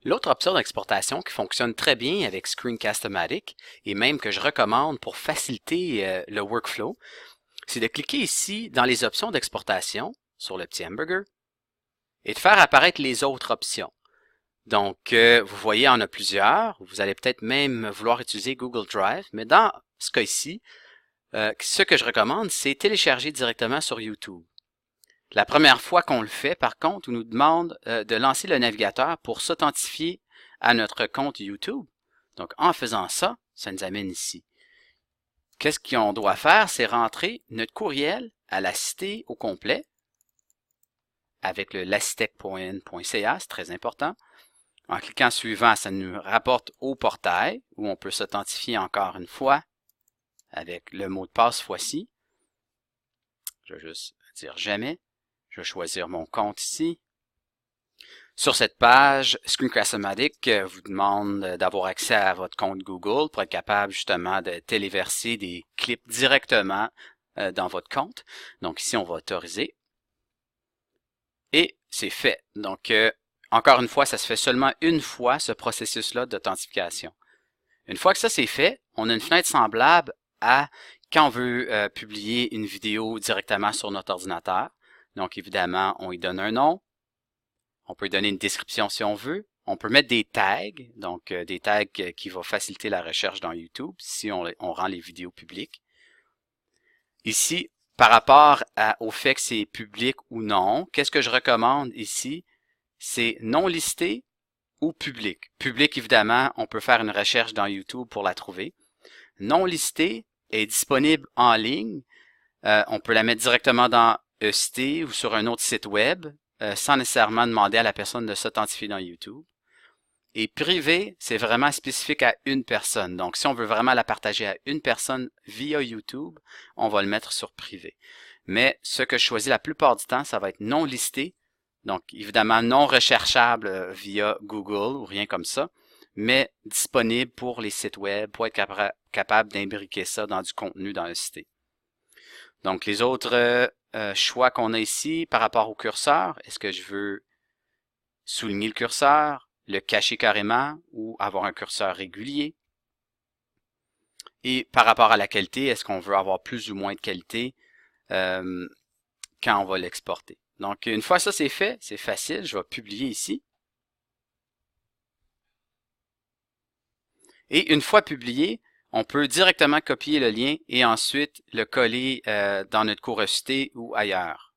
L'autre option d'exportation qui fonctionne très bien avec Screencast-O-Matic et même que je recommande pour faciliter le workflow, c'est de cliquer ici dans les options d'exportation sur le petit hamburger et de faire apparaître les autres options. Donc, vous voyez, on a plusieurs. Vous allez peut-être même vouloir utiliser Google Drive, mais dans ce cas ici, ce que je recommande, c'est télécharger directement sur YouTube. La première fois qu'on le fait, par contre, on nous demande de lancer le navigateur pour s'authentifier à notre compte YouTube. Donc, en faisant ça, ça nous amène ici. Qu'est-ce qu'on doit faire? C'est rentrer notre courriel à la cité au complet avec le lacitech.n.ca, c'est très important. En cliquant suivant, ça nous rapporte au portail où on peut s'authentifier encore une fois avec le mot de passe fois-ci. Je vais juste dire jamais. Je vais choisir mon compte ici. Sur cette page, Screencast-O-Matic vous demande d'avoir accès à votre compte Google pour être capable justement de téléverser des clips directement dans votre compte. Donc ici, on va autoriser. Et c'est fait. Donc, encore une fois, ça se fait seulement une fois, ce processus-là d'authentification. Une fois que ça c'est fait, on a une fenêtre semblable à quand on veut publier une vidéo directement sur notre ordinateur. Donc, évidemment, on y donne un nom. On peut y donner une description si on veut. On peut mettre des tags, donc des tags qui vont faciliter la recherche dans YouTube si on rend les vidéos publiques. Ici, par rapport au fait que c'est public ou non, qu'est-ce que je recommande ici? C'est non listé ou public. Public, évidemment, on peut faire une recherche dans YouTube pour la trouver. Non listé est disponible en ligne. On peut la mettre directement dans ECT ou sur un autre site web sans nécessairement demander à la personne de s'authentifier dans YouTube. Et privé, c'est vraiment spécifique à une personne. Donc, si on veut vraiment la partager à une personne via YouTube, on va le mettre sur privé. Mais ce que je choisis la plupart du temps, ça va être non listé. Donc, évidemment, non recherchable via Google ou rien comme ça, mais disponible pour les sites web pour être capable d'imbriquer ça dans du contenu dans le site. Donc, les autres choix qu'on a ici par rapport au curseur, est-ce que je veux souligner le curseur, le cacher carrément ou avoir un curseur régulier? Et par rapport à la qualité, est-ce qu'on veut avoir plus ou moins de qualité quand on va l'exporter? Donc, une fois ça c'est fait, c'est facile, je vais publier ici. Et une fois publié, on peut directement copier le lien et ensuite le coller dans notre cours ECT ou ailleurs.